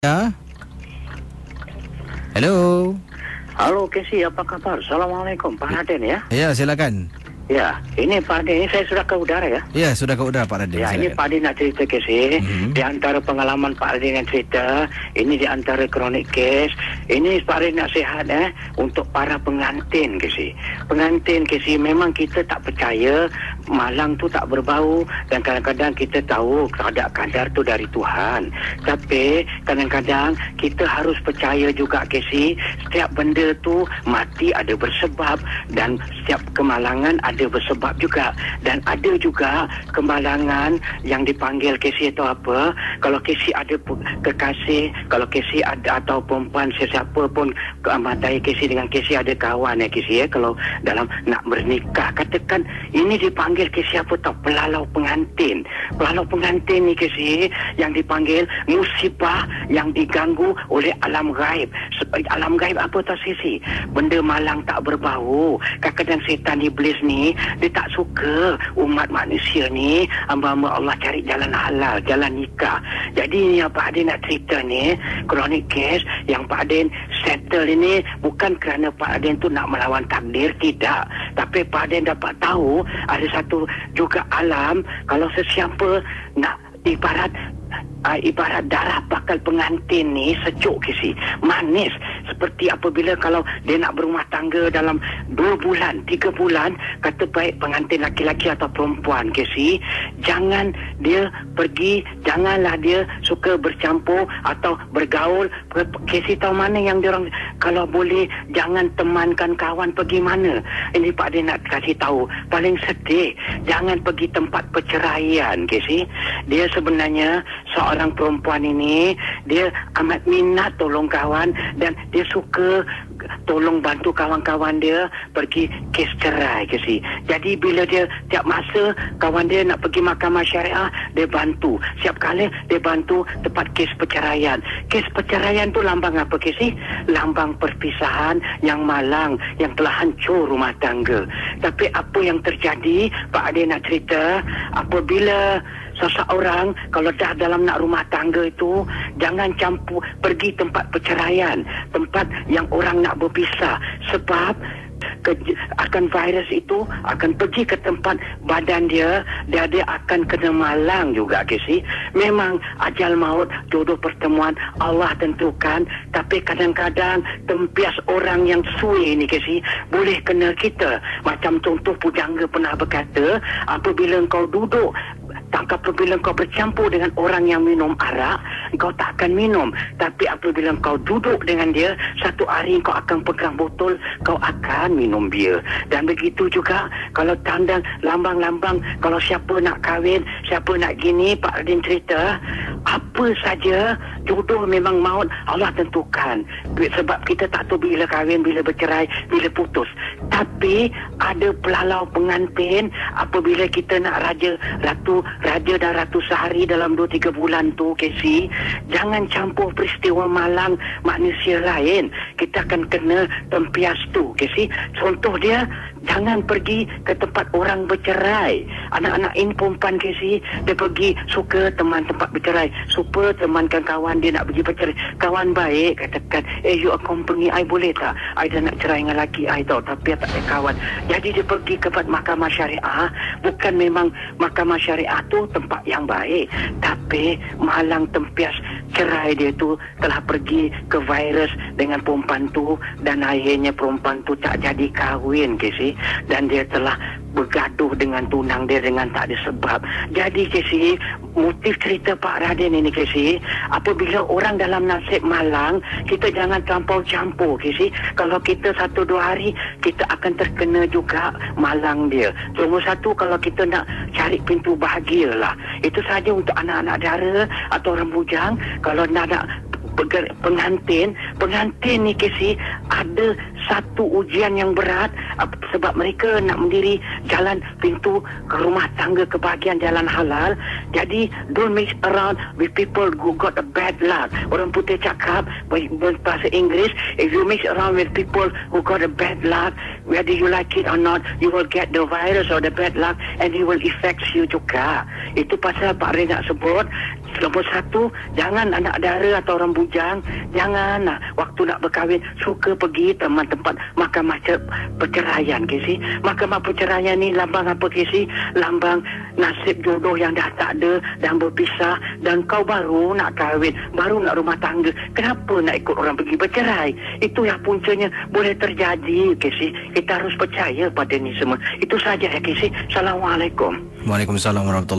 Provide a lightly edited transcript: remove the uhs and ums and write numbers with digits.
Ya. Hello. Halo Kesi, apa kabar? Assalamualaikum, Pak Raden ya. Ya, silakan. Ya, ini Pak Raden, ini saya sudah ke udara ya. Ya, sudah ke udara Pak Raden. Ya, silakan. ini Pak Raden nak cerita Kesi. Mhm. Di antara pengalaman Pak Raden yang cerita, ini di antara kronik kes. Ini Pak Raden nasihat untuk para pengantin Kesi. Pengantin Kesi, memang kita tak percaya malang tu tak berbau, dan kadang-kadang kita tahu kadar tu dari Tuhan. Tapi kadang-kadang kita harus percaya juga Kesi, setiap benda tu mati ada bersebab, dan setiap kemalangan ada bersebab juga. Dan ada juga kemalangan yang dipanggil Kesi itu apa, kalau Kesi ada kekasih, kalau Kesi ada atau perempuan sesiapa pun matai Kesi dengan Kesi ada kawan ya Kesi ya, kalau dalam nak bernikah, katakan ini dipanggil Kesi apa tau, pelalau pengantin. Pelalau pengantin ni Kesi yang dipanggil musibah yang diganggu oleh alam gaib. Alam gaib apa tau Kesi? Benda malang tak berbau. Kadang-kadang setan iblis ni dia tak suka umat manusia ni, hamba-hamba Allah cari jalan halal, jalan nikah. Jadi ni Pak Adin nak cerita ni kronik kes yang Pak Adin settle ini bukan kerana Pak Adin tu nak melawan takdir, tidak. Tapi Pak Adin dapat tahu ada satu juga alam, kalau sesiapa nak ibarat darah bakal pengantin ni sejuk Kesi, manis. Seperti apabila kalau dia nak berumah tangga dalam 2 bulan, 3 bulan, kata baik pengantin laki-laki atau perempuan Kesi, janganlah dia suka bercampur atau bergaul. Kesi tahu mana yang dia orang, kalau boleh jangan temankan kawan pergi mana. Ini Pak dia nak kasih tahu, paling sedih, jangan pergi tempat perceraian Kesi. Dia sebenarnya seorang perempuan ini, dia amat minat tolong kawan, dan dia suka tolong bantu kawan-kawan dia pergi kes cerai Kesi. Jadi bila dia tiap masa kawan dia nak pergi mahkamah syariah, dia bantu. Setiap kali dia bantu tempat kes perceraian. Kes perceraian tu lambang apa Kesi? Lambang perpisahan yang malang, yang telah hancur rumah tangga. Tapi apa yang terjadi, Pak Ade nak cerita, apabila seseorang kalau dah dalam nak rumah tangga itu, jangan campur pergi tempat perceraian, tempat yang orang nak berpisah, sebab akan virus itu akan pergi ke tempat badan dia akan kena malang juga Kesi. Memang ajal maut, jodoh pertemuan Allah tentukan, tapi kadang-kadang tempias orang yang suai ni Kesi boleh kena kita. Macam contoh pujangga pernah berkata, apabila kau duduk, apabila kau bercampur dengan orang yang minum arak, kau tak akan minum. Tapi apabila kau duduk dengan dia, satu hari kau akan pegang botol, kau akan minum bir. Dan begitu juga kalau tanda lambang-lambang, kalau siapa nak kahwin, siapa nak gini, Pak Radin cerita, apa saja jodoh memang maut Allah tentukan. Sebab kita tak tahu bila kahwin, bila bercerai, bila putus. Tapi ada pelalau pengantin, apabila kita nak raja dan ratu sehari dalam 2-3 bulan tu Kesi, jangan campur peristiwa malang manusia lain. Kita akan kena tempias tu Kesi. Contoh dia, jangan pergi ke tempat orang bercerai. Anak-anak ini perempuan Kesi, dia pergi suka teman tempat bercerai, suka temankan kawan dia nak pergi bercerai. Kawan baik katakan, you accompany I boleh tak? I dah nak cerai dengan lelaki I tau, tapi tak ada kawan. Jadi dia pergi ke mahkamah syariah. Bukan memang mahkamah syariah tu tempat yang baik, tapi malang tempias cerai dia tu telah pergi ke virus dengan perempuan tu, dan akhirnya perempuan tu tak jadi kahwin Kesi, dan dia telah bergaduh dengan tunang dia dengan tak ada sebab. Jadi Kesi, motif cerita Pak Raden ini Kesi, apabila orang dalam nasib malang, kita jangan terlampau campur Kesi. Kalau kita 1-2 hari, kita akan terkena juga malang dia. Nombor satu, kalau kita nak cari pintu bahagia lah, itu saja untuk anak-anak dara atau orang bujang. Kalau nak pengantin ni Kesi, ada satu ujian yang berat, sebab mereka nak mendiri jalan pintu ke rumah tangga kebahagiaan, jalan halal. Jadi don't mix around with people who got a bad luck. Orang putih cakap bahasa Inggeris, if you mix around with people who got a bad luck, whether you like it or not, you will get the virus or the bad luck, and it will affect you juga. Itu pasal Pak Ray nak sebut, Nombor satu, jangan anak dara atau orang bujang, jangan waktu nak berkahwin suka pergi tempat mahkamah perceraian, Kesi. Mahkamah perceraian ni lambang apa, Kesi? Lambang nasib jodoh yang dah tak ada dan berpisah, dan kau baru nak kahwin, baru nak rumah tangga. Kenapa nak ikut orang pergi bercerai? Itu yang puncanya boleh terjadi, Kesi. Kita harus percaya pada ni semua. Itu saja ya, Kesi. Assalamualaikum. Waalaikumsalam warahmatullahi